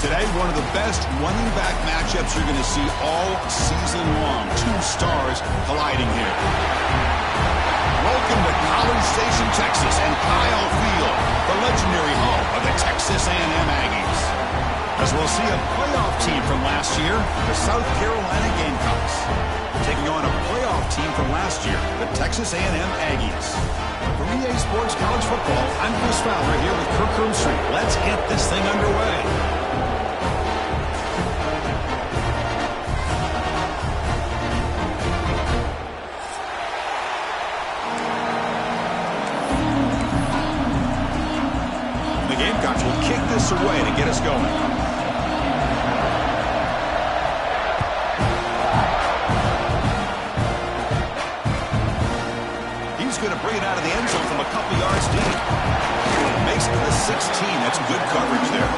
Today, one of the best running back matchups you're going to see all season long. Two stars colliding here. Welcome to College Station, Texas, and Kyle Field, the legendary home of the Texas A&M Aggies. As we'll see a playoff team from last year, the South Carolina Gamecocks, taking on a playoff team from last year, the Texas A&M Aggies. For EA Sports College Football, I'm Chris Fowler here with Kirk Street. Let's get this thing underway. Gamecocks will kick this away to get us going. He's going to bring it out of the end zone from a couple yards deep. Makes it to the 16. That's good coverage there.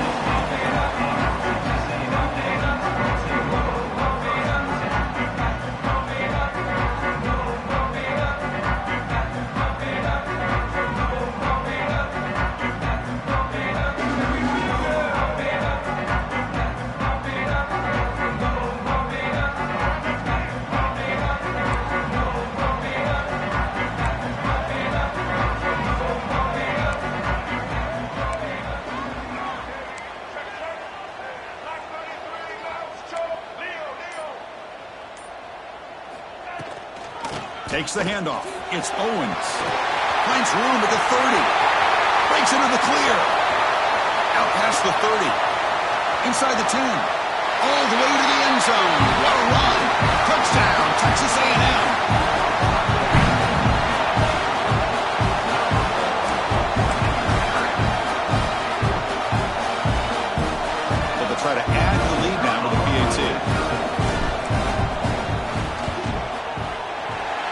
Takes the handoff. It's Owens. Finds room at the 30. Breaks into the clear. Out past the 30. Inside the 10. All the way to the end zone. What a run. Touchdown, Texas A&M. But they'll try to add the lead now to the PAT.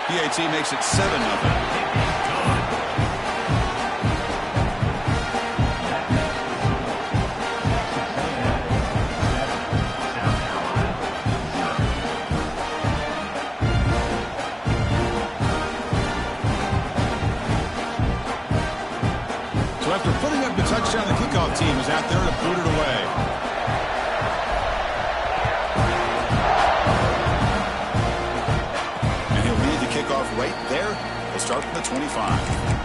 PAT makes it 7-0. So after putting up the touchdown, the kickoff team is out there to boot it away. Kickoff right there. They'll start from the 25.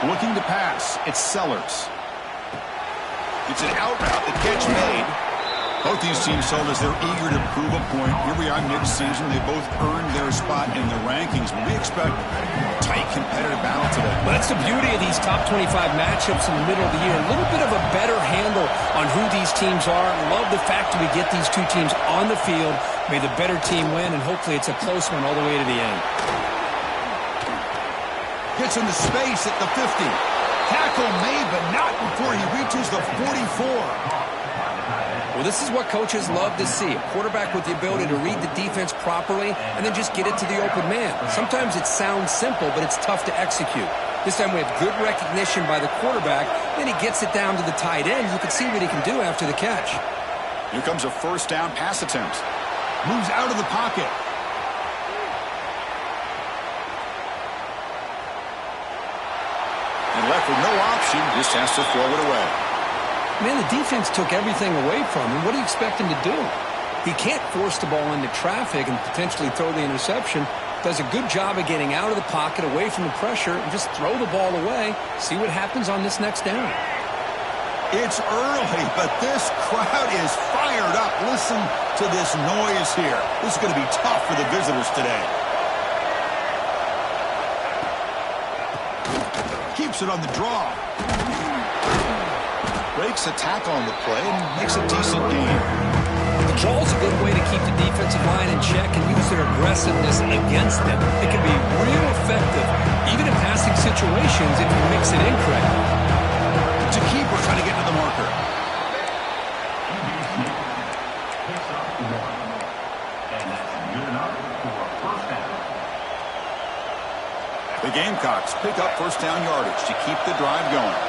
Looking to pass. It's Sellers. It's an out route. The catch made. Both these teams told us they're eager to prove a point. Here we are mid-season. They both earned their spot in the rankings. But we expect a tight, competitive battle today. Well, that's the beauty of these top 25 matchups in the middle of the year. A little bit of a better handle on who these teams are. Love the fact that we get these two teams on the field. May the better team win, and hopefully it's a close one all the way to the end. Gets into space at the 50. Tackle made, but not before he reaches the 44. Well, this is what coaches love to see. A quarterback with the ability to read the defense properly and then just get it to the open man. Sometimes it sounds simple, but it's tough to execute. This time we have good recognition by the quarterback. Then he gets it down to the tight end. You can see what he can do after the catch. Here comes a first down pass attempt. Moves out of the pocket. And left with no option, just has to throw it away. Man, the defense took everything away from him. What do you expect him to do? He can't force the ball into traffic and potentially throw the interception. Does a good job of getting out of the pocket, away from the pressure, and just throw the ball away. See what happens on this next down. It's early, but this crowd is fired up. Listen to this noise here. This is going to be tough for the visitors today. Keeps it on the draw. Breaks a tackle on the play and makes a decent gain. The draw is a good way to keep the defensive line in check and use their aggressiveness against them. It can be real effective, even in passing situations if you mix it in correctly. To keeper trying to get to the marker. The Gamecocks pick up first down yardage to keep the drive going.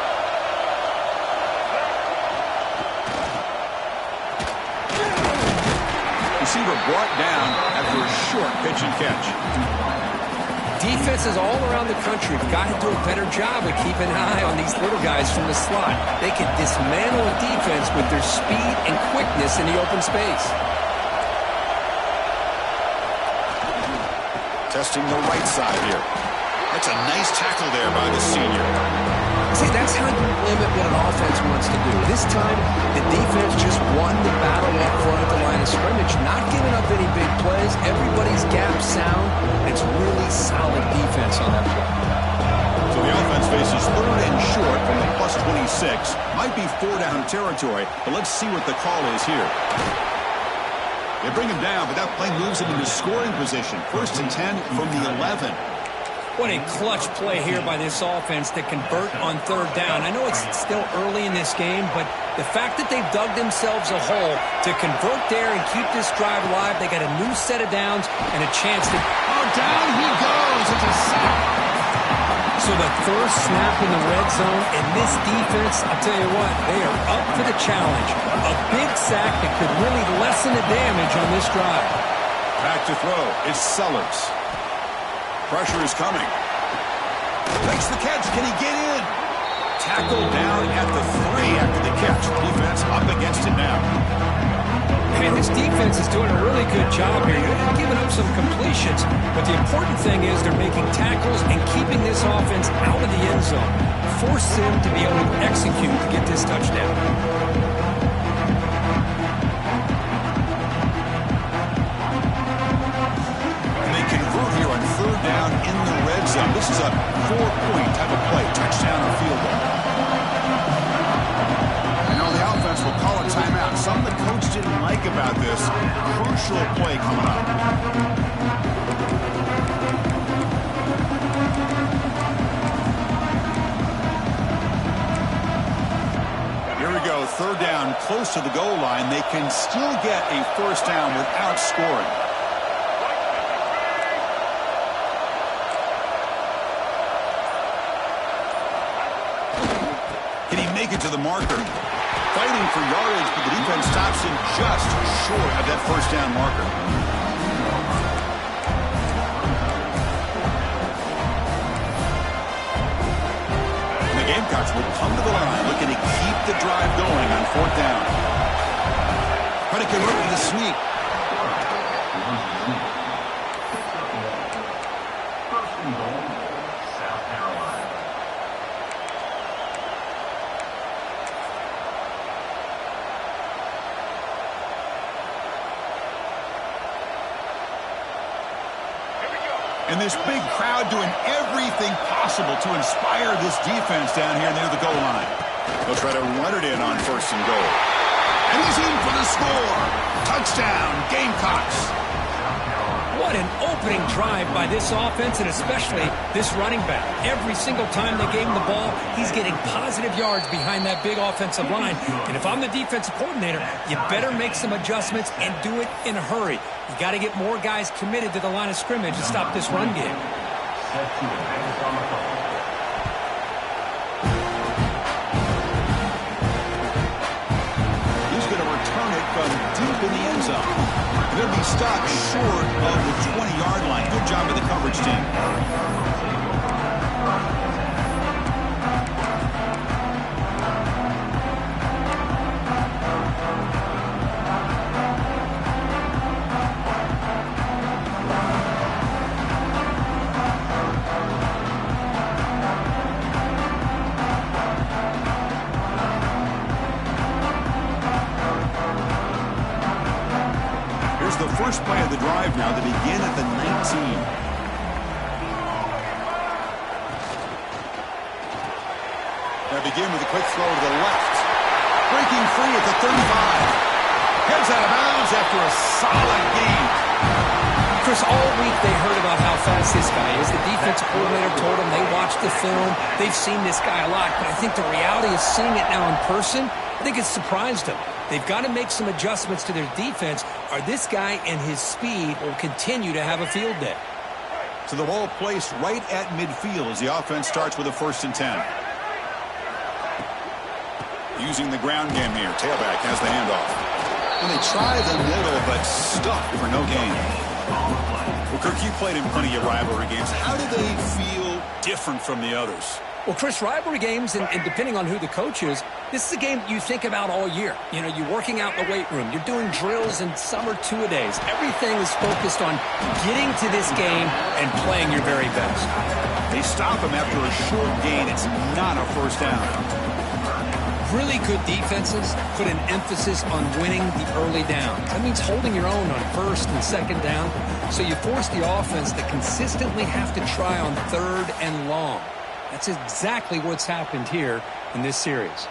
Receiver brought down after a short pitch and catch. Defenses all around the country have got to do a better job of keeping an eye on these little guys from the slot. They can dismantle a defense with their speed and quickness in the open space. Testing the right side here. That's a nice tackle there by the senior. See, that's how you limit what an offense wants to do. This time, the defense just won the battle up front at the line of scrimmage, not giving up any big plays. Everybody's gap sound. It's really solid defense on that play. So the offense faces third and short from the plus 26. Might be 4-down territory, but let's see what the call is here. They bring him down, but that play moves him into scoring position. 1st and 10 from the 11. What a clutch play here by this offense to convert on 3rd down. I know it's still early in this game, but the fact that they've dug themselves a hole to convert there and keep this drive alive, they got a new set of downs and a chance to... Oh, down he goes. It's a sack. So the first snap in the red zone, and this defense, I'll tell you what, they are up for the challenge. A big sack that could really lessen the damage on this drive. Back to throw. It's Sellers. Pressure is coming. Makes the catch. Can he get in? Tackled down at the 3 after the catch. Defense up against it now. Hey, this defense is doing a really good job here. They're giving up some completions, but the important thing is they're making tackles and keeping this offense out of the end zone. Force them to be able to execute to get this touchdown. Down in the red zone. This is a 4-point type of play, touchdown or field goal. I know the offense will call a timeout. Something the coach didn't like about this. Crucial play coming up. Here we go, 3rd down, close to the goal line. They can still get a 1st down without scoring. Make it to the marker. Fighting for yardage, but the defense stops him just short of that 1st down marker. And the Gamecocks will come to the line, looking to keep the drive going on 4th down. Try to convert to the sneak. And this big crowd doing everything possible to inspire this defense down here near the goal line. They'll try to run it in on 1st and goal. And he's in for the score. Touchdown, Gamecocks. What an opening drive by this offense, and especially this running back. Every single time they gave him the ball, he's getting positive yards behind that big offensive line. And if I'm the defensive coordinator, you better make some adjustments and do it in a hurry. You got to get more guys committed to the line of scrimmage to stop this run game. He's going to return it from deep in the end zone. They're going to be stopped short of the 20-yard line. Good job of the coverage team. First play of the drive now to begin at the 19. Now begin with a quick throw to the left. Breaking free at the 35. Heads out of bounds after a solid gain. For Chris, all week they heard about how fast this guy is. The defensive coordinator told them they watched the film. They've seen this guy a lot, but I think the reality is seeing it now in person, I think it's surprised them. They've got to make some adjustments to their defense, or this guy and his speed will continue to have a field day. So the ball placed right at midfield as the offense starts with a 1st and 10. Using the ground game here. Tailback has the handoff. And they try the middle, but stuck for no gain. Well, Kirk, you played in plenty of rivalry games. How do they feel different from the others? Well, Chris, rivalry games, and depending on who the coach is, this is a game you think about all year. You know, you're working out in the weight room. You're doing drills and summer two-a-days. Everything is focused on getting to this game and playing your very best. They stop him after a short gain. It's not a 1st down. Really good defenses put an emphasis on winning the early downs. That means holding your own on 1st and 2nd down. So you force the offense to consistently have to try on 3rd and long. That's exactly what's happened here in this series.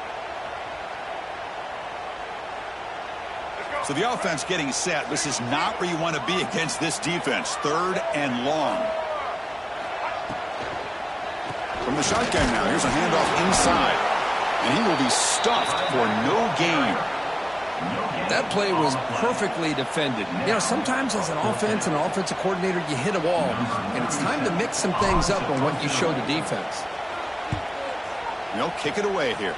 So the offense getting set. This is not where you want to be against this defense. 3rd and long. From the shotgun now, here's a handoff inside. And he will be stuffed for no gain. That play was perfectly defended. You know, sometimes as an offensive coordinator, you hit a wall. And it's time to mix some things up on what you show the defense. They'll kick it away here.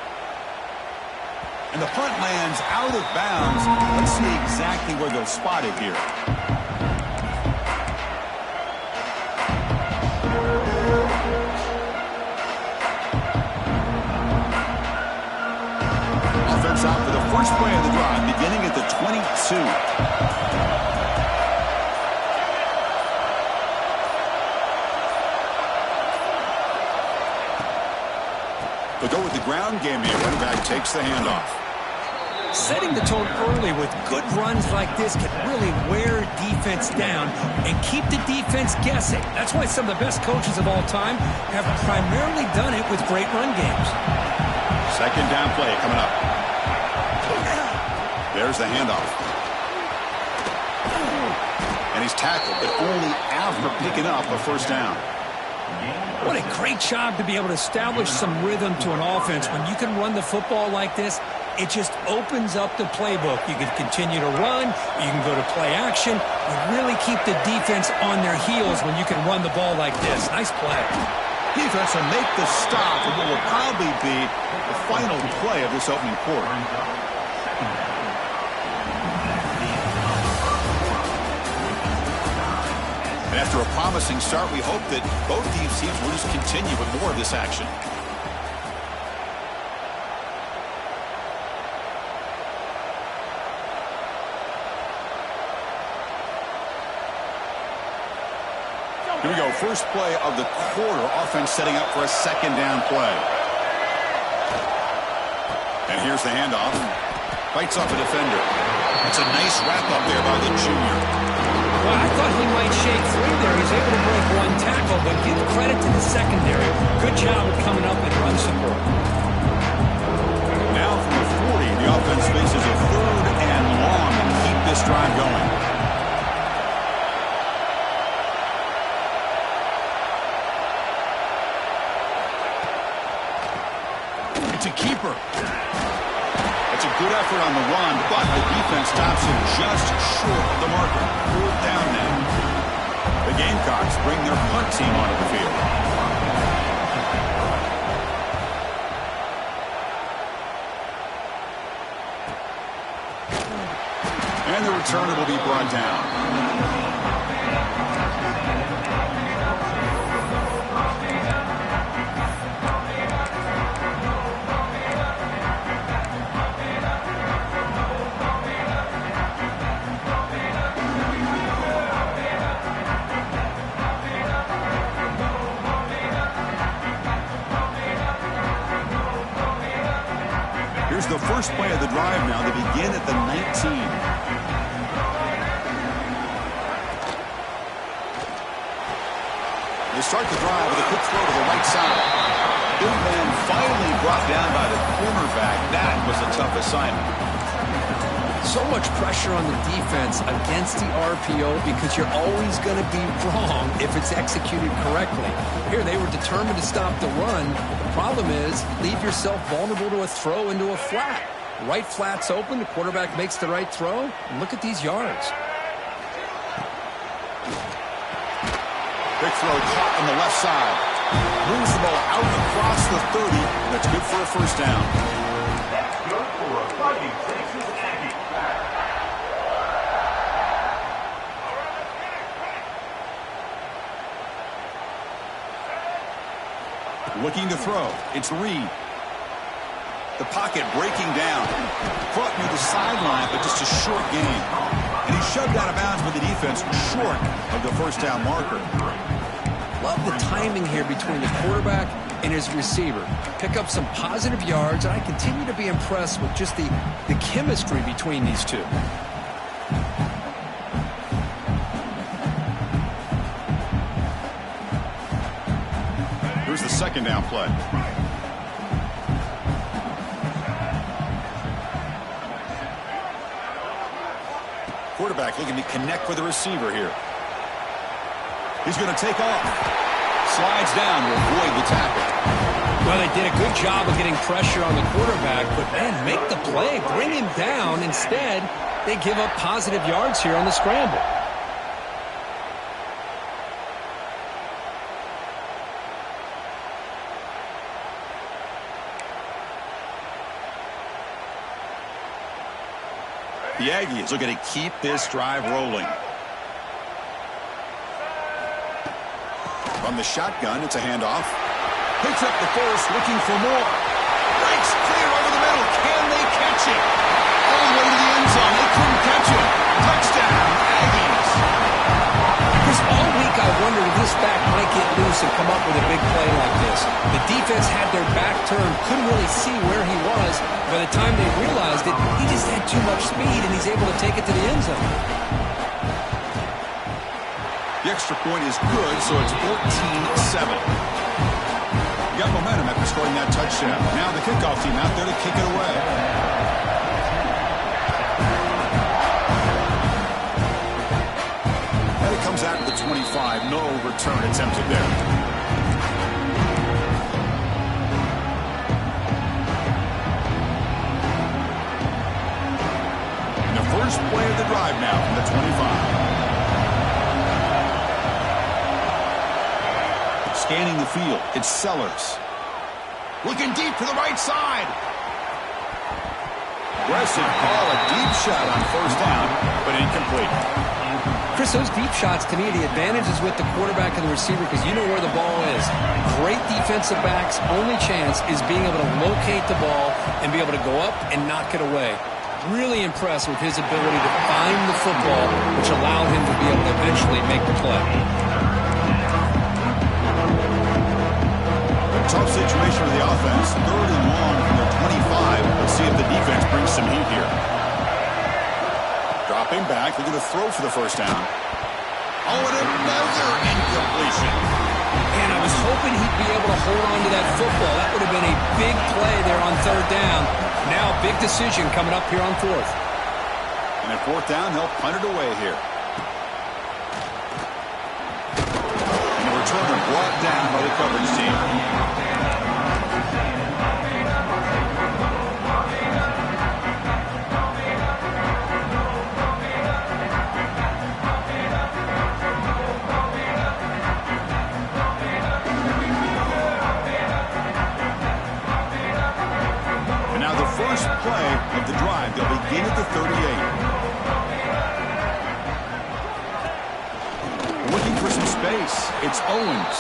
And the punt lands out of bounds. Let's see exactly where they'll spot it here. Offense out for the first play of the drive, beginning at the 22. They'll go with the ground game here. Running back takes the handoff. Setting the tone early with good runs like this can really wear defense down and keep the defense guessing. That's why some of the best coaches of all time have primarily done it with great run games. 2nd down play coming up. There's the handoff. And he's tackled, but only after picking up a 1st down. What a great job to be able to establish some rhythm to an offense. When you can run the football like this, it just opens up the playbook. You can continue to run. You can go to play action. You really keep the defense on their heels when you can run the ball like this. Nice play. Defense will make the stop of what will probably be the final play of this opening quarter. And after a promising start, we hope that both these teams will just continue with more of this action. Here we go. First play of the quarter. Offense setting up for a 2nd down play. And here's the handoff. Fights off a defender. It's a nice wrap-up there by the junior. Well, I thought he might shake free there. He's able to break one tackle, but give credit to the secondary. Good job of coming up and run support. Now from the 40, the offense faces a 3rd and long and keep this drive going. It's a keeper. It's a good effort on the run, but the defense stops him just short of the marker. 4th down now. The Gamecocks bring their punt team onto the field. And the returner will be brought down. Here's the first play of the drive now. They begin at the 19. They start the drive with a quick throw to the right side. Big man finally brought down by the cornerback. That was a tough assignment. So much pressure on the defense against the RPO because you're always going to be wrong if it's executed correctly. Here, they were determined to stop the run. The problem is, leave yourself vulnerable to a throw into a flat. Right flat's open, the quarterback makes the right throw, and look at these yards. Big throw caught on the left side. Moves the ball out across the 30. That's good for a first down. That's good for a Fighting Texas Aggie. Looking to throw. It's Reed. The pocket breaking down. Caught near the sideline, but just a short gain. And he's shoved out of bounds with the defense short of the first down marker. Love the timing here between the quarterback and his receiver. Pick up some positive yards, and I continue to be impressed with just the chemistry between these two. Here's the second down play. Quarterback looking to connect with the receiver here. He's going to take off. Slides down to avoid the tackle. Well, they did a good job of getting pressure on the quarterback, but, man, make the play. Bring him down. Instead, they give up positive yards here on the scramble. The Aggies are going to keep this drive rolling. From the shotgun, it's a handoff. Picks up the first, looking for more. Breaks clear over the middle. Can they catch it? All the way to the end zone. They couldn't catch it. Touchdown, Aggies. Chris, all week I wondered if this back might get loose and come up with a big play like this. The defense had their back turned, couldn't really see where he was. By the time they realized it, he just had too much speed, and he's able to take it to the end zone. The extra point is good, so it's 14-7. You got momentum after scoring that touchdown. Now the kickoff team out there to kick it away. And it comes out to the 25. No return attempted there. And the first play of the drive now from the 25. Scanning the field, it's Sellers. Looking deep to the right side. Aggressive ball, a deep shot on first down, but incomplete. Chris, those deep shots, to me, the advantage is with the quarterback and the receiver because you know where the ball is. Great defensive backs' only chance is being able to locate the ball and be able to go up and knock it away. Really impressed with his ability to find the football, which allowed him to be able to eventually make the play. Tough situation for the offense. 3rd and long from their 25. Let's see if the defense brings some heat here. Dropping back. They're going to throw for the first down. Oh, and another incompletion. And I was hoping he'd be able to hold on to that football. That would have been a big play there on 3rd down. Now, big decision coming up here on 4th. And at 4th down, they'll punt it away here. And the returner brought down by the coverage team. First play of the drive. They'll begin at the 38. Looking for some space. It's Owens.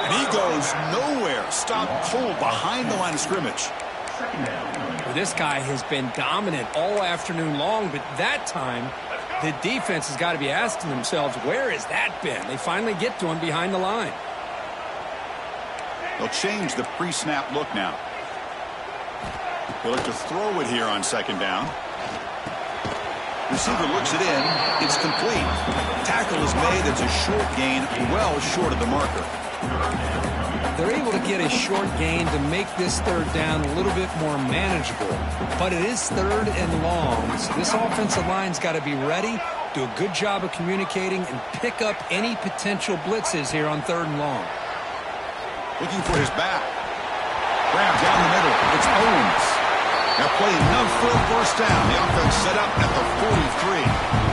And he goes nowhere. Stop cold behind the line of scrimmage. Well, this guy has been dominant all afternoon long, but that time the defense has got to be asking themselves, where has that been? They finally get to him behind the line. They'll change the pre-snap look now. They'll look to throw it here on 2nd down. Receiver looks it in. It's complete. Tackle is made. It's a short gain, well short of the marker. they're able to get a short gain to make this third down a little bit more manageable. But it is third and long, so this offensive line's got to be ready, do a good job of communicating, and pick up any potential blitzes here on third and long. Looking for his back. Grab down the middle. It's Owens. Now play enough for a first down. The offense set up at the 43.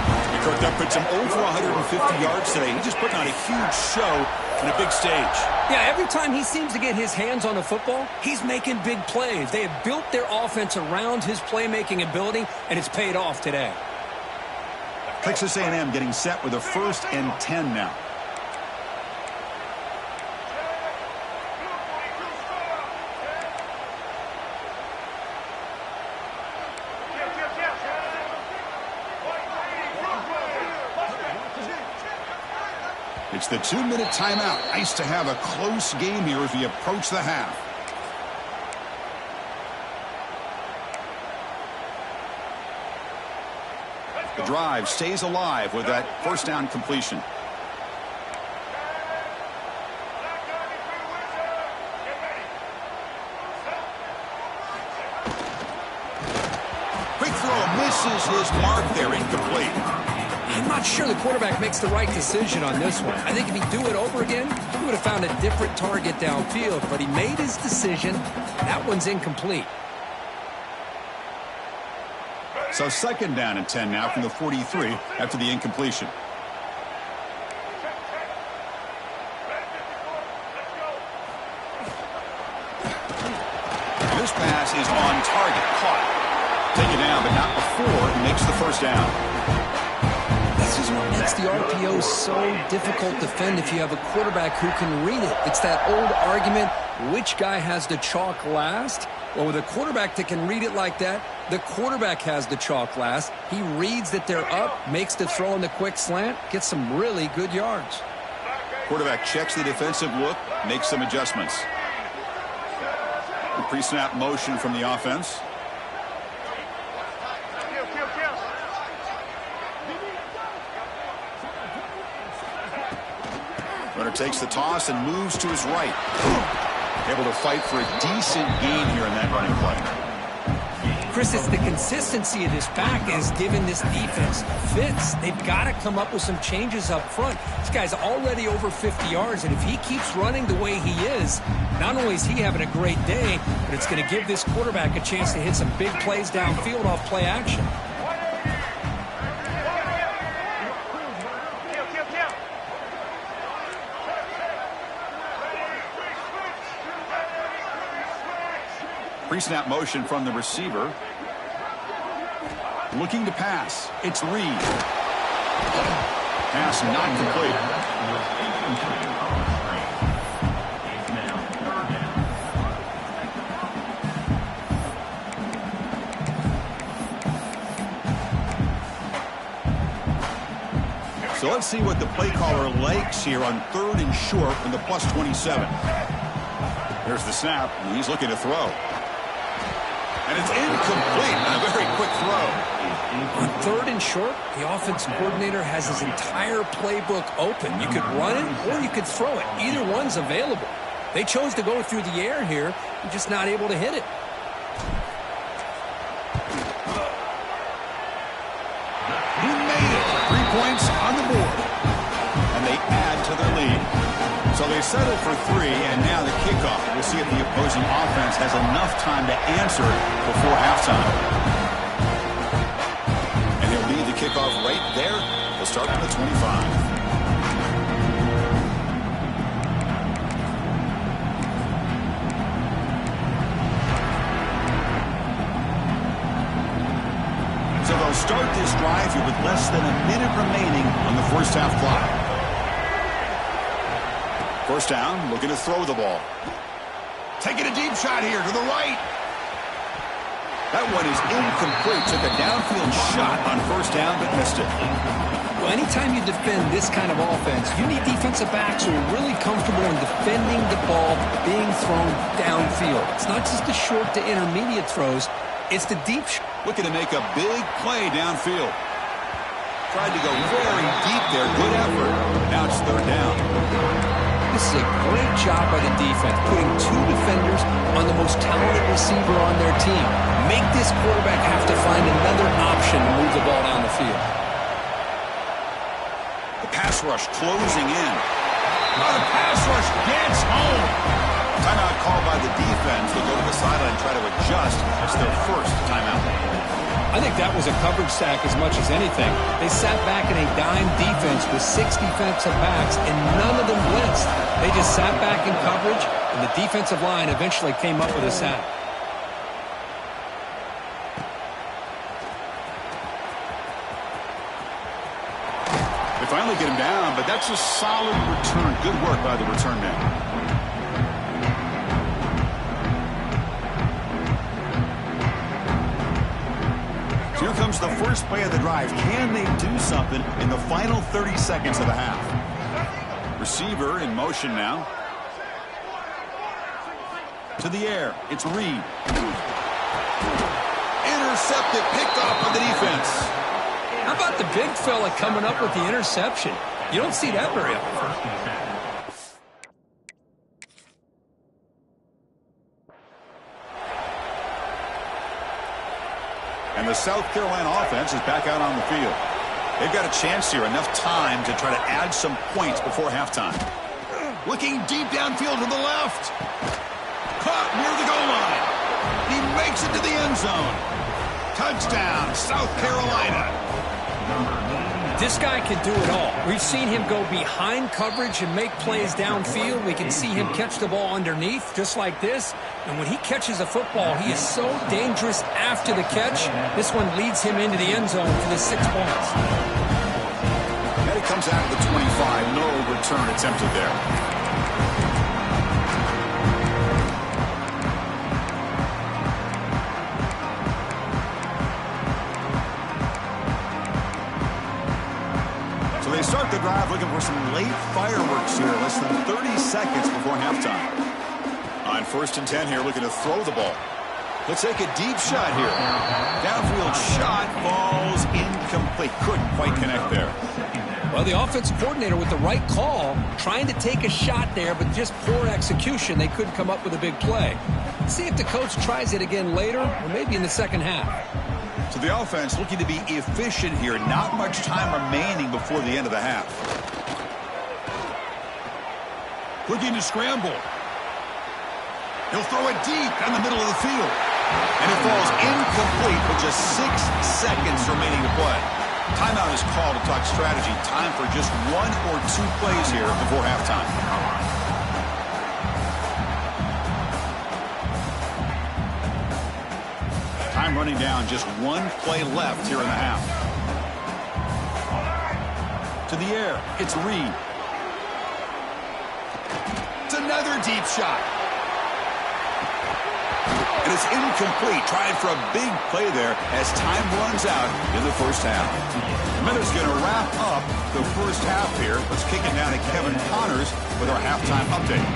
Kirk, that puts him over 150 yards today. He's just putting on a huge show on a big stage. Yeah, every time he seems to get his hands on the football, he's making big plays. They have built their offense around his playmaking ability, and it's paid off today. Texas A&M getting set with a 1st and 10 now. It's the 2-minute timeout. Nice to have a close game here as we approach the half. The drive stays alive with that first down completion. Quick throw misses his mark there, incomplete. I'm not sure the quarterback makes the right decision on this one. I think if he'd do it over again, he would have found a different target downfield, but he made his decision. That one's incomplete. So 2nd down and 10 now from the 43 after the incompletion. This pass is on target, caught. Taken down, but not before he makes the first down. This is what makes the RPO so difficult to defend if you have a quarterback who can read it. It's that old argument, which guy has the chalk last? Well, with a quarterback that can read it like that, the quarterback has the chalk last. He reads that they're up, makes the throw in the quick slant, gets some really good yards. Quarterback checks the defensive look, makes some adjustments. Pre-snap motion from the offense. Runner takes the toss and moves to his right. Able to fight for a decent gain here in that running play. Chris, it's the consistency of this back is giving this defense fits. They've got to come up with some changes up front. This guy's already over 50 yards, and if he keeps running the way he is, not only is he having a great day, but it's going to give this quarterback a chance to hit some big plays downfield off play action. Pre-snap motion from the receiver. Looking to pass. It's Reed. Pass not complete. So let's see what the play caller likes here on 3rd and short from the +27. There's the snap, and he's looking to throw. And it's incomplete on a very quick throw. On 3rd and short, the offense coordinator has his entire playbook open. You could run it or you could throw it. Either one's available. They chose to go through the air here. They're just not able to hit it. He made it. 3 points on the board. And they add to their lead. So they settle for 3, and now the kickoff. We'll see if the opposing offense has enough time to answer before halftime. And he'll lead the kickoff right there. They'll start from the 25. So they'll start this drive here with less than a minute remaining on the first half clock. First down, looking to throw the ball. Taking a deep shot here to the right. That one is incomplete. Took a downfield shot on first down, but missed it. Well, anytime you defend this kind of offense, you need defensive backs who are really comfortable in defending the ball being thrown downfield. It's not just the short to intermediate throws. It's the deep shot. Looking to make a big play downfield. Tried to go very deep there. Good effort. Now it's 3rd down. This is a great job by the defense, putting two defenders on the most talented receiver on their team. Make this quarterback have to find another option to move the ball down the field. The pass rush closing in. Oh, the pass rush gets home. Timeout called by the defense. They'll go to the sideline and try to adjust. It's their first timeout. I think that was a coverage sack as much as anything. They sat back in a dime defense with 6 defensive backs, and none of them blitzed. They just sat back in coverage, and the defensive line eventually came up with a sack. They finally get him down, but that's a solid return. Good work by the return man. Here comes the first play of the drive. Can they do something in the final 30 seconds of the half? Receiver in motion now. To the air. It's Reed. Intercepted. Picked off by the defense. How about the big fella coming up with the interception? You don't see that very often. And the South Carolina offense is back out on the field. They've got a chance here, enough time to try to add some points before halftime. Looking deep downfield to the left. Caught near the goal line. He makes it to the end zone. Touchdown, South Carolina. This guy can do it all. We've seen him go behind coverage and make plays downfield. We can see him catch the ball underneath, just like this. And when he catches a football, he is so dangerous after the catch. This one leads him into the end zone for the 6 points. And he comes out of the 25. No return attempted there. They start the drive looking for some late fireworks here, less than 30 seconds before halftime. On 1st and 10 here, looking to throw the ball. Let's take a deep shot here. Downfield shot falls incomplete. Couldn't quite connect there. Well, the offensive coordinator with the right call, trying to take a shot there, but just poor execution. They couldn't come up with a big play. See if the coach tries it again later, or maybe in the second half. So the offense looking to be efficient here. Not much time remaining before the end of the half. Looking to scramble. He'll throw it deep down the middle of the field. And it falls incomplete with just 6 seconds remaining to play. Timeout is called to talk strategy. Time for just 1 or 2 plays here before halftime. Time running down, just 1 play left here in the half. To the air, it's Reed. It's another deep shot. And it's incomplete, trying for a big play there as time runs out in the first half. Miller's going to wrap up the first half here. Let's kick it down to Kevin Connors with our halftime update.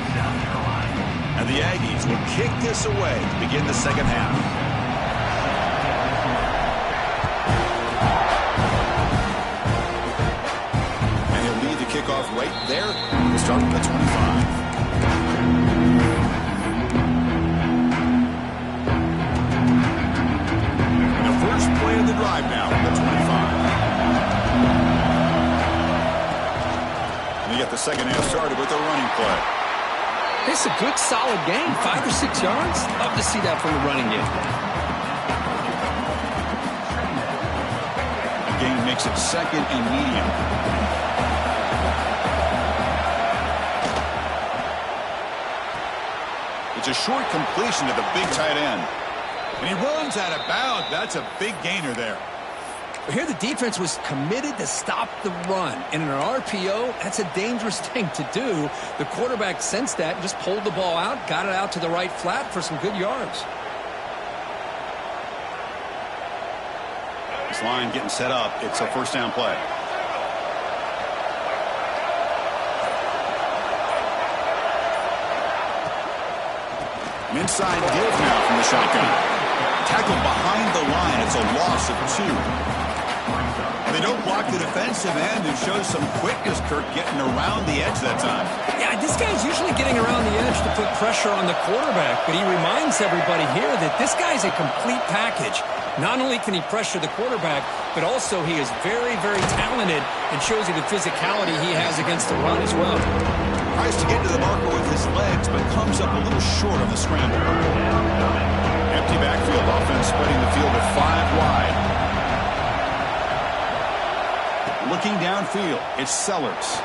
And the Aggies will kick this away to begin the second half. Kickoff right there. We'll start with the 25. And the first play of the drive now from the 25. And you get the second half started with a running play. It's a good, solid game. 5 or 6 yards. Love to see that from the running game. The game makes it 2nd and medium. It's a short completion to the big tight end. And he runs out of bounds. That's a big gainer there. Here the defense was committed to stop the run. And in an RPO, that's a dangerous thing to do. The quarterback sensed that and just pulled the ball out, got it out to the right flat for some good yards. This line getting set up. It's a first down play. An inside give now from the shotgun. Tackled behind the line. It's a loss of 2. And they don't block the defensive end and show some quickness, Kirk, getting around the edge that time. Yeah, this guy's usually getting around the edge to put pressure on the quarterback, but he reminds everybody here that this guy's a complete package. Not only can he pressure the quarterback, but also he is very, very talented and shows you the physicality he has against the run as well. Tries to get to the marker with his legs, but comes up a little short on the scramble. Empty backfield, offense spreading the field at 5 wide. Looking downfield, it's Sellers.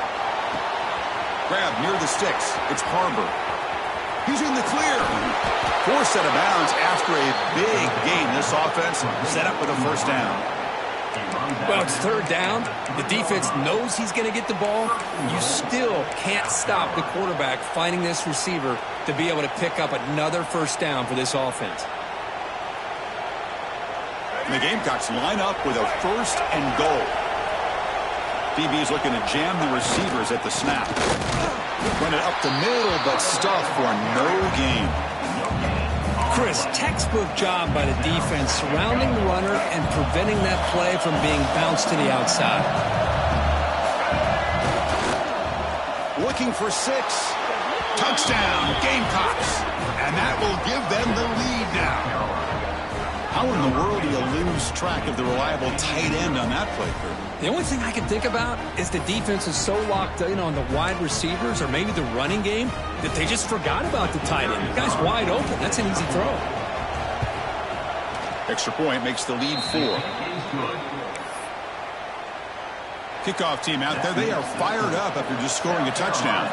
Grab near the sticks, it's Harbor. He's in the clear. Forced out of bounds after a big gain. This offense set up with a first down. Well, it's third down. The defense knows he's going to get the ball. You still can't stop the quarterback finding this receiver to be able to pick up another first down for this offense. And the Gamecocks line up with a first and goal. DB's looking to jam the receivers at the snap. Run it up the middle, but stuffed for no gain. Chris, textbook job by the defense surrounding the runner and preventing that play from being bounced to the outside. Looking for 6. Touchdown, Gamecocks. And that will give them the lead now. How in the world do you lose track of the reliable tight end on that play, Kurt? The only thing I can think about is the defense is so locked in on the wide receivers or maybe the running game that they just forgot about the tight end. The guy's wide open. That's an easy throw. Extra point makes the lead 4. Kickoff team out there. They are fired up after just scoring a touchdown.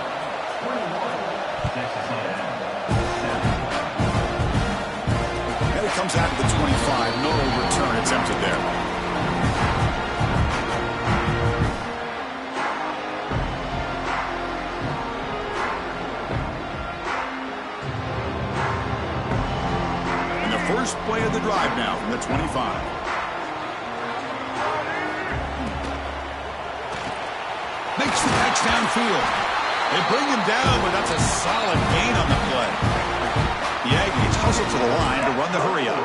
And it comes out of the 25. No return attempted there. First play of the drive now from the 25. Makes the catch downfield. They bring him down, but that's a solid gain on the play. The Aggies hustle to the line to run the hurry up.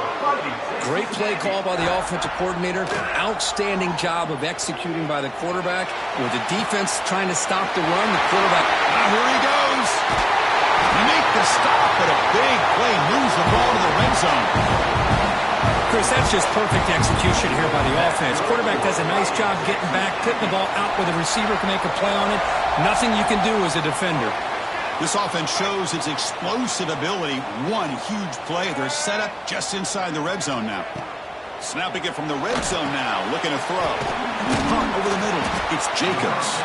Great play call by the offensive coordinator. Outstanding job of executing by the quarterback. With the defense trying to stop the run, the quarterback. Here he goes. Make the stop, but a big play moves the ball to the red zone. Chris, that's just perfect execution here by the offense. Quarterback does a nice job getting back, putting the ball out where the receiver can make a play on it. Nothing you can do as a defender. This offense shows its explosive ability. One huge play. They're set up just inside the red zone now. Snapping it from the red zone now. Looking to throw. Punt over the middle. It's Jacobs.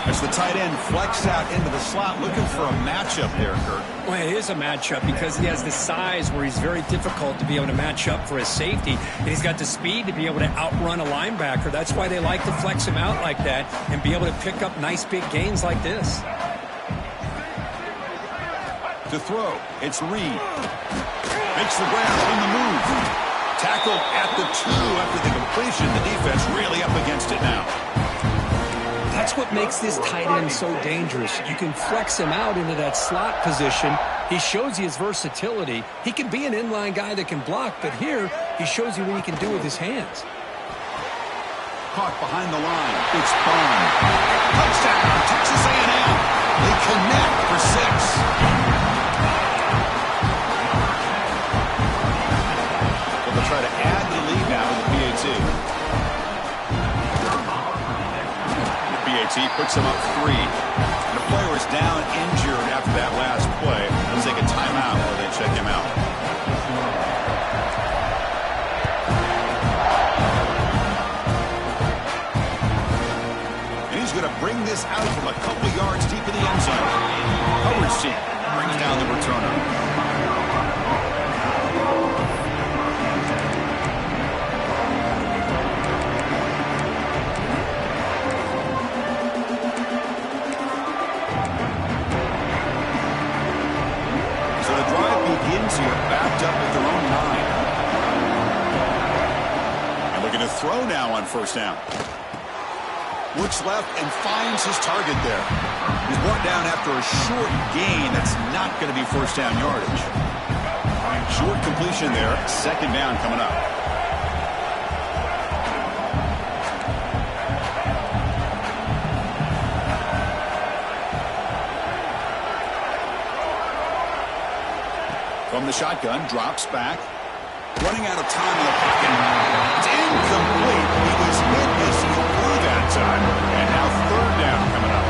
As the tight end flex out into the slot, looking for a matchup there, Kurt. Well, it is a matchup because he has the size where he's very difficult to be able to match up for his safety. And he's got the speed to be able to outrun a linebacker. That's why they like to flex him out like that and be able to pick up nice big gains like this. To throw, it's Reed. Makes the grab on the move. Tackled at the 2 after the completion. The defense really up against it now. That's what makes this tight end so dangerous. You can flex him out into that slot position. He shows you his versatility. He can be an inline guy that can block, but here he shows you what he can do with his hands. Caught behind the line. It's Bond. Touchdown, Texas A&M. They connect for 6. They'll try to add the lead now with the PAT. Puts him up 3. The player is down injured after that last play. They'll take a timeout while they check him out. And he's going to bring this out from a couple yards deep in the end zone. Howard's team brings down the returner. Here backed up at their own 9. And looking to throw now on first down. Looks left and finds his target there. He's brought down after a short gain. That's not going to be first down yardage. Short completion there. Second down coming up. From the shotgun, drops back. Running out of time in the pocket. It's incomplete. He was hit as he threw that time. And now third down coming up.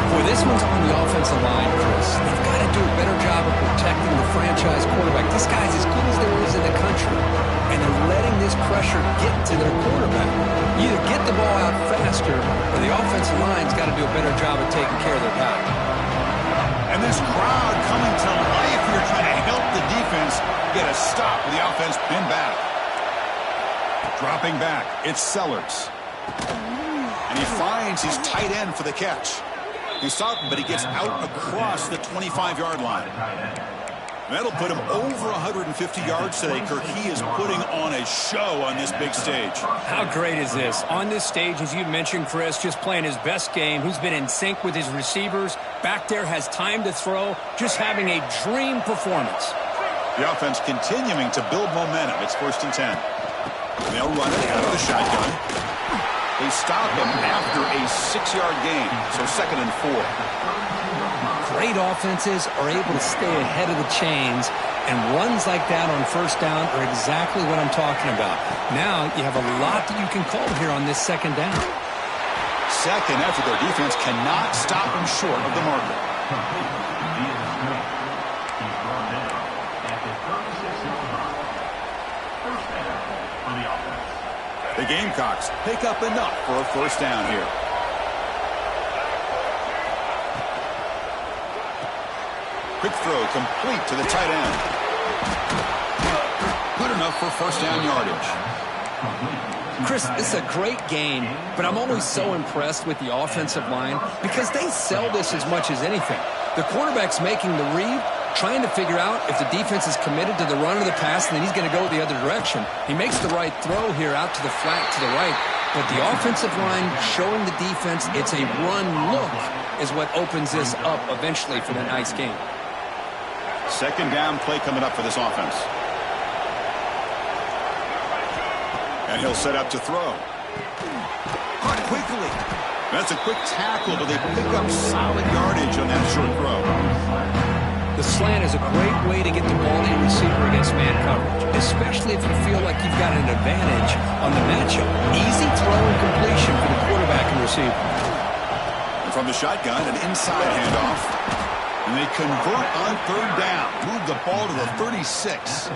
Boy, this one's on the offensive line, Chris. They've got to do a better job of protecting the franchise quarterback. This guy's as good as there is in the country. And they're letting this pressure get to their quarterback. You either get the ball out faster, or the offensive line's got to do a better job of taking care of their guy. And this crowd coming to life here trying to help the defense get a stop with the offense pinned back. Dropping back, it's Sellers. And he finds his tight end for the catch. He's stopped, but he gets out across the 25-yard line. That'll put him over 150 yards today, Kirk. He is putting on a show on this big stage. How great is this? On this stage, as you mentioned, Chris, just playing his best game. He's been in sync with his receivers. Back there, has time to throw. Just having a dream performance. The offense continuing to build momentum. It's 1st and 10. They'll run it out of the shotgun. They stop him after a 6-yard gain, so 2nd and 4. Great offenses are able to stay ahead of the chains, and runs like that on 1st down are exactly what I'm talking about. Now you have a lot that you can call here on this 2nd down. Second after their defense cannot stop him short of the marker. The Gamecocks pick up enough for a 1st down here. Quick throw complete to the tight end. Good enough for 1st down yardage. Chris, this is a great game, but I'm always so impressed with the offensive line because they sell this as much as anything. The quarterback's making the read, trying to figure out if the defense is committed to the run or the pass, and then he's going to go the other direction. He makes the right throw here out to the flat to the right, but the offensive line showing the defense it's a run look is what opens this up eventually for that nice game. 2nd down play coming up for this offense. And he'll set up to throw. Caught quickly. That's a quick tackle, but they pick up solid yardage on that short throw. The slant is a great way to get the ball to your receiver against man coverage, especially if you feel like you've got an advantage on the matchup. Easy throw and completion for the quarterback and receiver. And from the shotgun, an inside handoff. And they convert on 3rd down. Move the ball to the 36.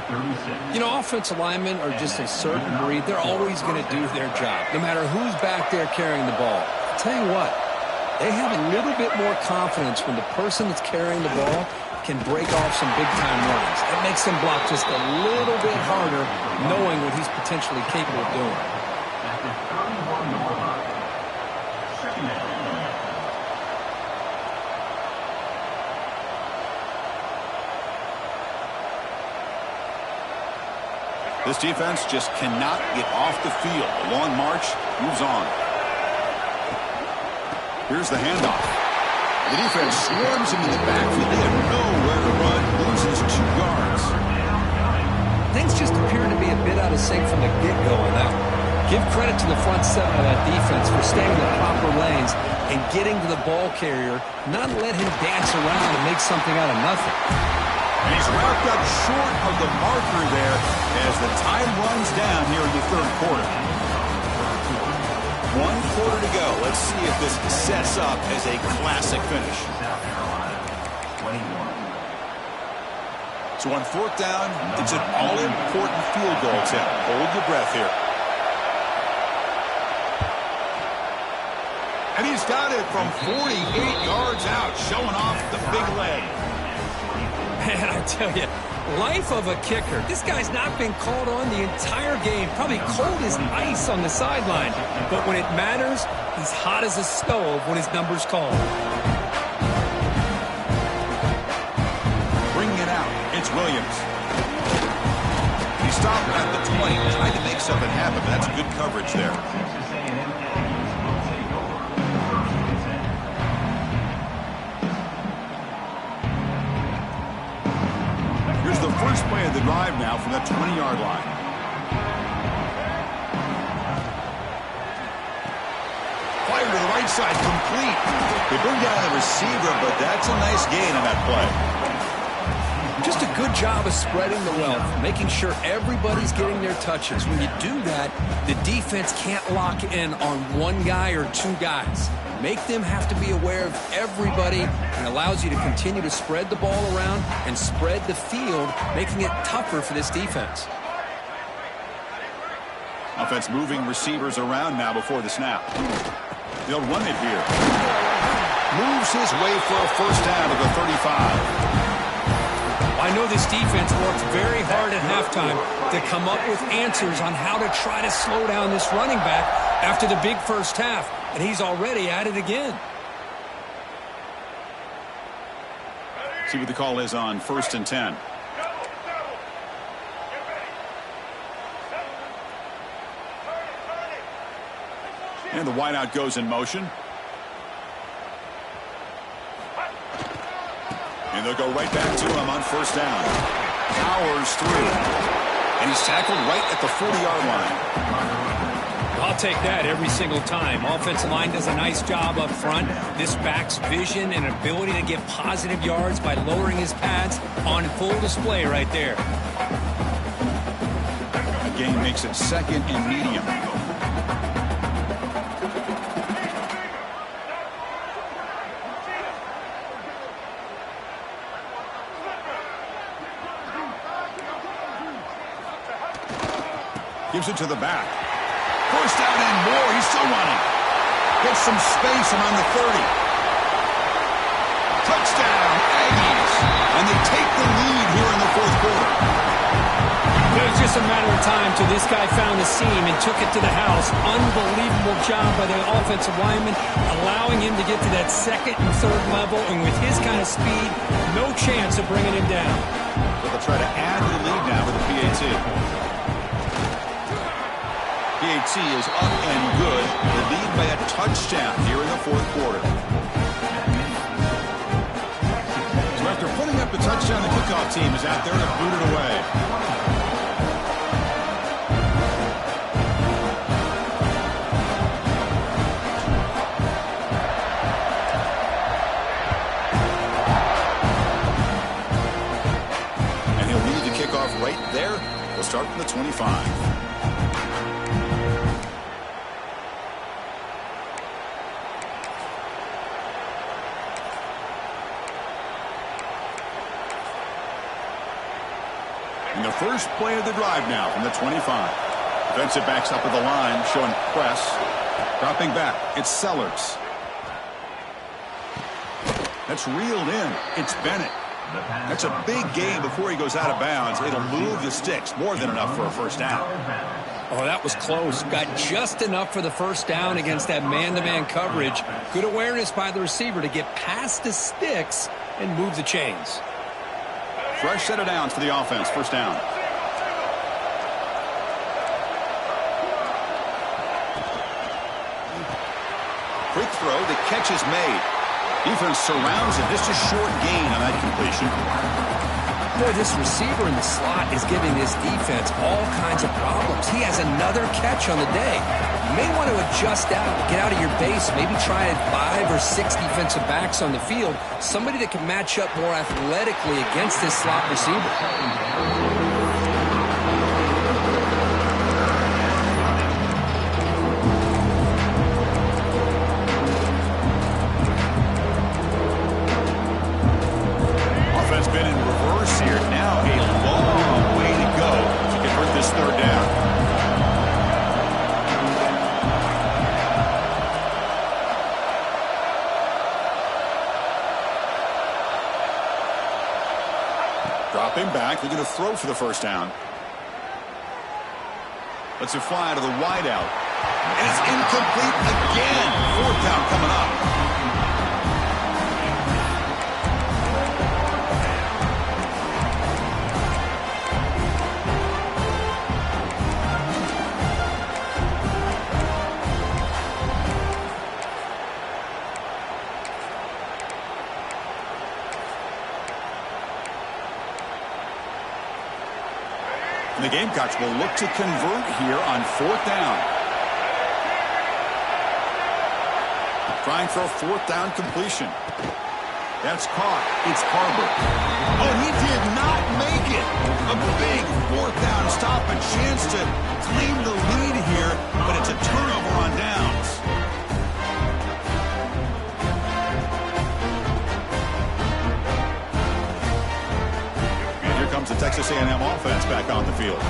You know, offensive linemen are just a certain breed. They're always going to do their job, no matter who's back there carrying the ball. I'll tell you what, they have a little bit more confidence when the person that's carrying the ball can break off some big-time runs. It makes them block just a little bit harder, knowing what he's potentially capable of doing. This defense just cannot get off the field. The long march moves on. Here's the handoff. The defense swarms into the backfield. They have nowhere to run. Loses 2 guards. Things just appear to be a bit out of sync from the get-go on that one. Give credit to the front 7 of that defense for staying in the proper lanes and getting to the ball carrier, not let him dance around and make something out of nothing. And he's wrapped up short of the marker there as the time runs down here in the 3rd quarter. 1 quarter to go. Let's see if this sets up as a classic finish. So on 4th down, it's an all-important field goal attempt. Hold your breath here. And he's got it from 48 yards out, showing off the big leg. Man, I tell you, life of a kicker. This guy's not been called on the entire game. Probably cold as ice on the sideline. But when it matters, he's hot as a stove when his number's called. Bringing it out, it's Williams. He stopped at the 20, trying to make something happen. That's good coverage there. Here's the first play of the drive now from that 20-yard line. Fire to the right side, complete. They bring down the receiver, but that's a nice gain on that play. Just a good job of spreading the wealth, making sure everybody's getting their touches. When you do that, the defense can't lock in on one guy or two guys. Make them have to be aware of everybody, and allows you to continue to spread the ball around and spread the field, making it tougher for this defense. Offense moving receivers around now before the snap. They'll run it here. Moves his way for a first down to the 35. I know this defense worked very hard at halftime to come up with answers on how to try to slow down this running back after the big first half, and he's already at it again. See what the call is on 1st and 10. And the wideout goes in motion. And they'll go right back to him on first down. Powers through. And he's tackled right at the 40-yard line. I'll take that every single time. Offensive line does a nice job up front. This back's vision and ability to get positive yards by lowering his pads on full display right there. The game makes it 2nd and medium. Gives it to the back. First down and more. He's still running. Gets some space around the 30. Touchdown, Aggies. And they take the lead here in the 4th quarter. It was just a matter of time till this guy found the seam and took it to the house. Unbelievable job by the offensive lineman, allowing him to get to that 2nd and 3rd level. And with his kind of speed, no chance of bringing him down. But they'll try to add the lead now with the PAT. PAT is up and good. The lead by a touchdown here in the 4th quarter. So after putting up the touchdown, the kickoff team is out there to boot it away. And he'll lead the kickoff right there. We'll start from the 25. The first play of the drive now from the 25. Defensive backs up at the line, showing press. Dropping back, it's Sellers. That's reeled in. It's Bennett. That's a big gain before he goes out of bounds. It'll move the sticks. More than enough for a first down. Oh, that was close. Got just enough for the first down against that man-to-man coverage. Good awareness by the receiver to get past the sticks and move the chains. Fresh set of downs for the offense. First down. Quick throw. The catch is made. Defense surrounds it. Just a short gain on that completion. Boy, this receiver in the slot is giving this defense all kinds of problems. He has another catch on the day. You may want to adjust out, get out of your base, maybe try 5 or 6 defensive backs on the field, somebody that can match up more athletically against this slot receiver. Been in reverse here. Now a long way to go to convert this 3rd down. Dropping back, looking to throw for the first down. Lets it fly to the wideout. And it's incomplete again. 4th down coming up. The Gamecocks will look to convert here on 4th down. Trying for a 4th down completion. That's caught. It's Harbor. Oh, he did not make it. A big fourth down stop. A chance to claim the lead here, but it's a turnover on downs. And here comes the Texas A&M offense back on the field.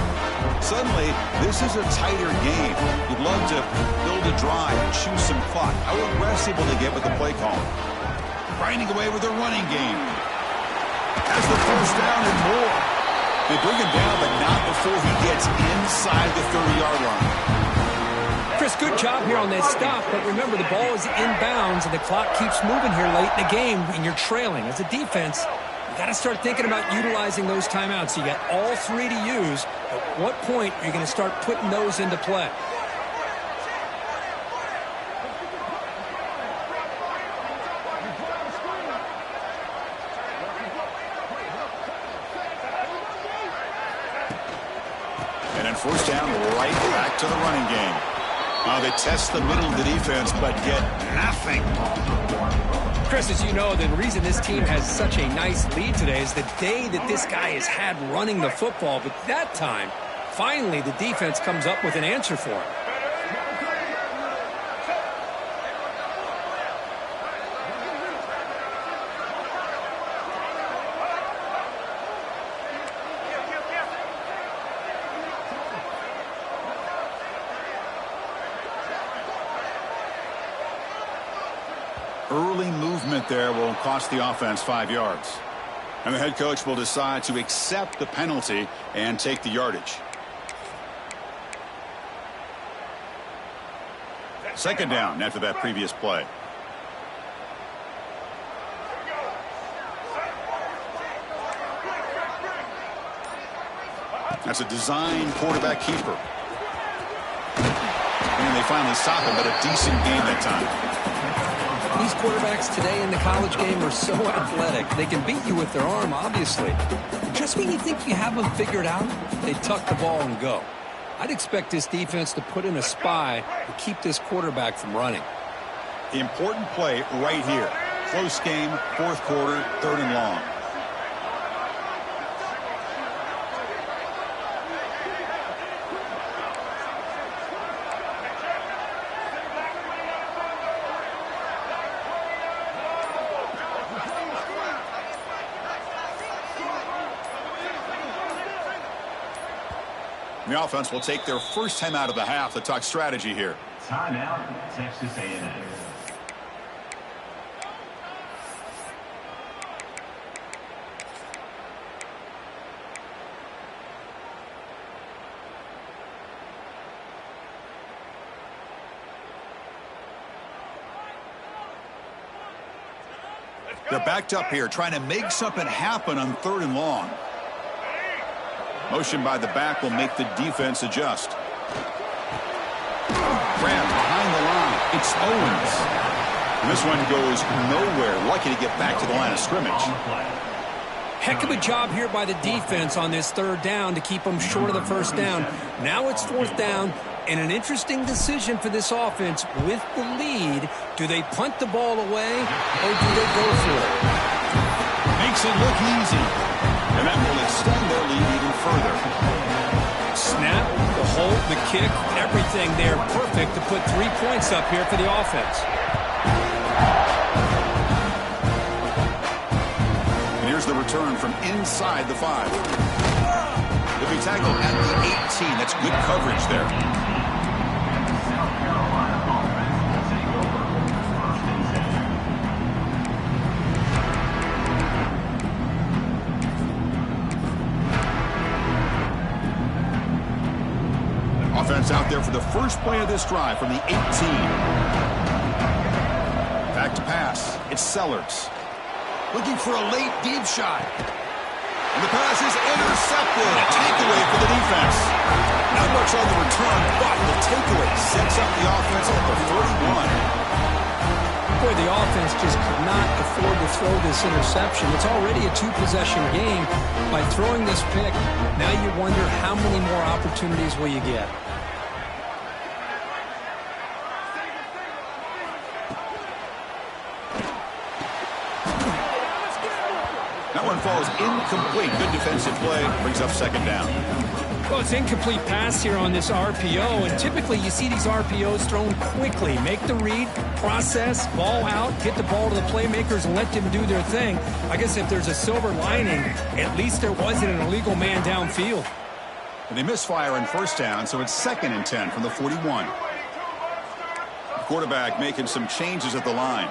Suddenly, this is a tighter game. You'd love to build a drive, choose some clock. How aggressive will they get with the play call? Grinding away with their running game. Has the first down and more. They bring him down, but not before he gets inside the 30-yard line. Chris, good job here on that stop, but remember the ball is inbounds and the clock keeps moving here late in the game and you're trailing. As a defense, you got to start thinking about utilizing those timeouts. You got all three to use. At what point are you going to start putting those into play? And then first down, right back to the running game. They test the middle of the defense, but get nothing. Chris, as you know, the reason this team has such a nice lead today is the day that this guy has had running the football. But that time, finally, the defense comes up with an answer for it. Early movement there will cost the offense 5 yards. And the head coach will decide to accept the penalty and take the yardage. Second down after that previous play. That's a design quarterback keeper. And they finally stop him, but a decent game that time. These quarterbacks today in the college game are so athletic. They can beat you with their arm, obviously. Just when you think you have them figured out, they tuck the ball and go. I'd expect this defense to put in a spy to keep this quarterback from running. The important play right here. Close game, fourth quarter, 3rd and long. The offense will take their first time out of the half to talk strategy here. Timeout, Texas A&M. They're backed up here, trying to make something happen on 3rd and long. Motion by the back will make the defense adjust. Grab behind the line. It's Owens. And this one goes nowhere. Lucky to get back to the line of scrimmage. Heck of a job here by the defense on this 3rd down to keep them short of the first down. Now it's 4th down, and an interesting decision for this offense with the lead. Do they punt the ball away, or do they go for it? Makes it look easy. And that will extend their lead even further. Snap, the hold, the kick, everything there perfect to put 3 points up here for the offense. And here's the return from inside the 5. He'll be tackled at the 18. That's good coverage there. Offense out there for the first play of this drive from the 18. Back to pass. It's Sellers. Looking for a late deep shot. And the pass is intercepted. A takeaway for the defense. Not much on the return, but the takeaway sets up the offense at the 31. Boy, the offense just could not afford to throw this interception. It's already a 2-possession game. By throwing this pick, now you wonder how many more opportunities will you get. That one falls incomplete. Good defensive play. Brings up second down. Well, it's incomplete pass here on this RPO, and typically you see these RPOs thrown quickly. Make the read, process, ball out, get the ball to the playmakers and let them do their thing. I guess if there's a silver lining, at least there wasn't an illegal man downfield. And they misfire on first down, so it's 2nd and 10 from the 41. The quarterback making some changes at the line.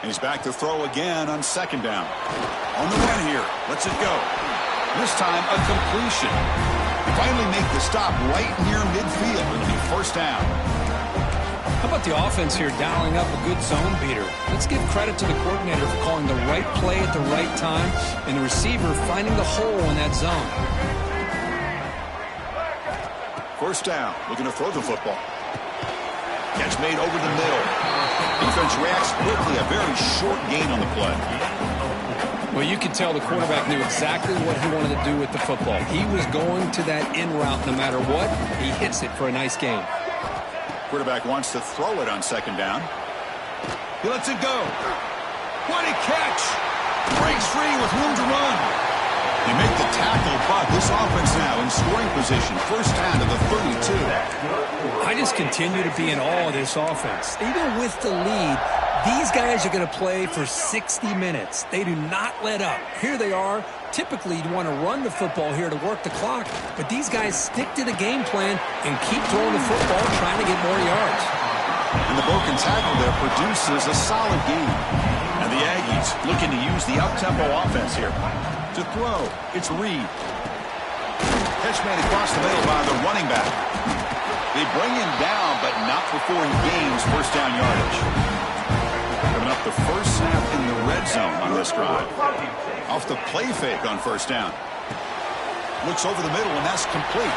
And he's back to throw again on 2nd down. On the run here. Lets it go. This time, a completion. They finally make the stop right near midfield. It'll be first down. How about the offense here dialing up a good zone beater? Let's give credit to the coordinator for calling the right play at the right time and the receiver finding the hole in that zone. First down. Looking to throw the football. Catch made over the middle. Defense reacts quickly. A very short gain on the play. Well, you could tell the quarterback knew exactly what he wanted to do with the football. He was going to that in route no matter what. He hits it for a nice gain. Quarterback wants to throw it on 2nd down. He lets it go. What a catch. Breaks free with room to run. They make the tackle, but this offense now in scoring position. First down to the 32. I just continue to be in awe of this offense. Even with the lead, these guys are going to play for 60 minutes. They do not let up. Here they are. Typically, you want to run the football here to work the clock, but these guys stick to the game plan and keep throwing the football, trying to get more yards. And the broken tackle there produces a solid game. And the Aggies looking to use the up-tempo offense here. To throw, it's Reed. Catch made across the middle by the running back. They bring him down, but not before he gains first down yardage. Coming up the first snap in the red zone on this drive. Off the play fake on first down. Looks over the middle, and that's complete.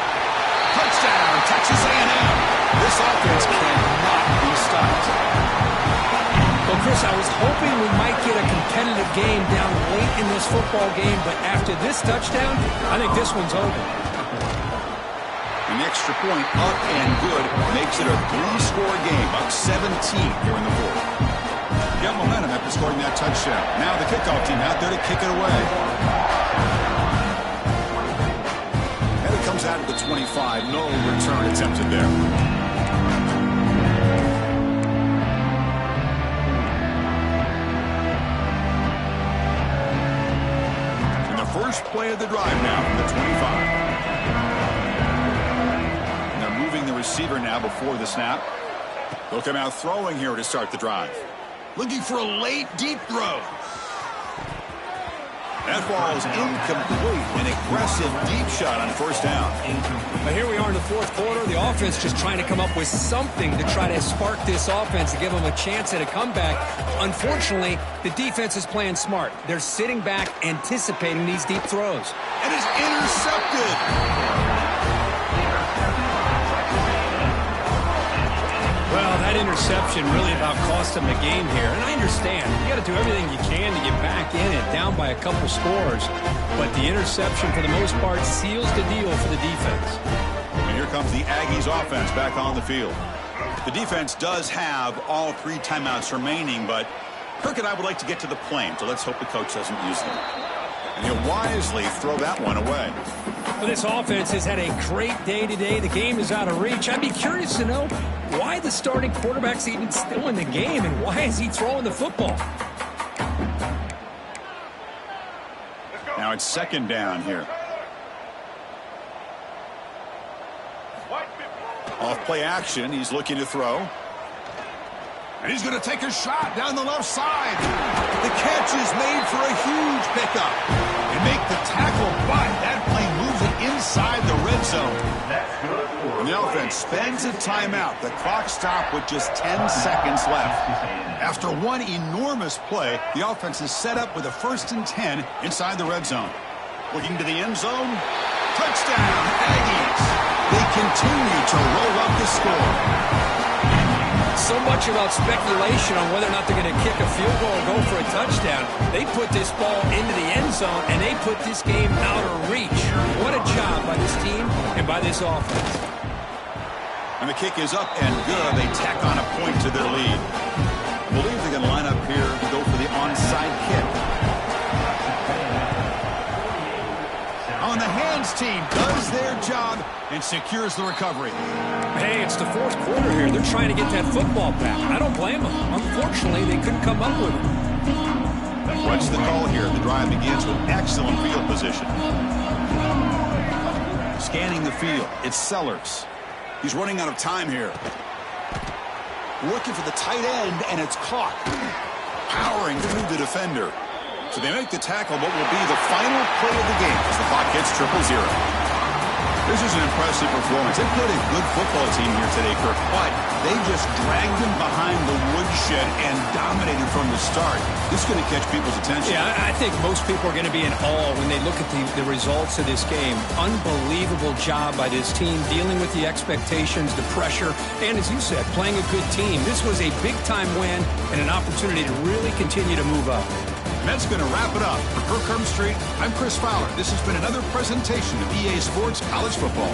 Touchdown, Texas A&M. This offense cannot be stopped. Well, Chris, I was hoping we might get a competitive game down late in this football game, but after this touchdown, I think this one's over. An extra point up and good makes it a 3-score game, up 17 here in the fourth. Got momentum after scoring that touchdown. Now the kickoff team out there to kick it away. And it comes out at the 25. No return attempted there. And the first play of the drive now from the 25. And they're moving the receiver now before the snap. They'll come out throwing here to start the drive. Looking for a late, deep throw. That ball is incomplete. An aggressive deep shot on first down. But here we are in the fourth quarter. The offense just trying to come up with something to try to spark this offense to give them a chance at a comeback. Unfortunately, the defense is playing smart. They're sitting back, anticipating these deep throws. And is intercepted. Well, that interception really about cost them the game here. And I understand. You got to do everything you can to get back in it, down by a couple scores. But the interception, for the most part, seals the deal for the defense. And here comes the Aggies offense back on the field. The defense does have all 3 timeouts remaining, but Kirk and I would like to get to the plane, so let's hope the coach doesn't use them. And he'll wisely throw that one away. Well, this offense has had a great day today. The game is out of reach. I'd be curious to know why the starting quarterback's even still in the game and why is he throwing the football? Now it's second down here. Off play action. He's looking to throw. And he's going to take a shot down the left side. The catch is made for a huge pickup. They make the tackle, but that play moves it inside the red zone. And the offense spends a timeout. The clock stopped with just 10 seconds left. After one enormous play, the offense is set up with a 1st and 10 inside the red zone. Looking to the end zone. Touchdown, Aggies. They continue to roll up the score. So much about speculation on whether or not they're going to kick a field goal or go for a touchdown. They put this ball into the end zone, and they put this game out of reach. What a job by this team and by this offense. And the kick is up and good. They tack on a point to their lead. I believe they're going to line up here to go for the onside kick. on. The hands team does their job and secures the recovery. Hey, it's the fourth quarter here. They're trying to get that football back. I don't blame them. Unfortunately, they couldn't come up with it. What's the call here? The drive begins with excellent field position. Scanning the field, it's Sellers. He's running out of time here. Looking for the tight end, and it's caught. Powering through the defender. So they make the tackle, what will be the final play of the game as the clock hits 0-0. This is an impressive performance. They played a good football team here today, Kirk, but they just dragged them behind the woodshed and dominated from the start. This is going to catch people's attention. Yeah, I think most people are going to be in awe when they look at the results of this game. Unbelievable job by this team, dealing with the expectations, the pressure, and as you said, playing a good team. This was a big-time win and an opportunity to really continue to move up. And that's going to wrap it up. For Kirk Street, I'm Chris Fowler. This has been another presentation of EA Sports College Football.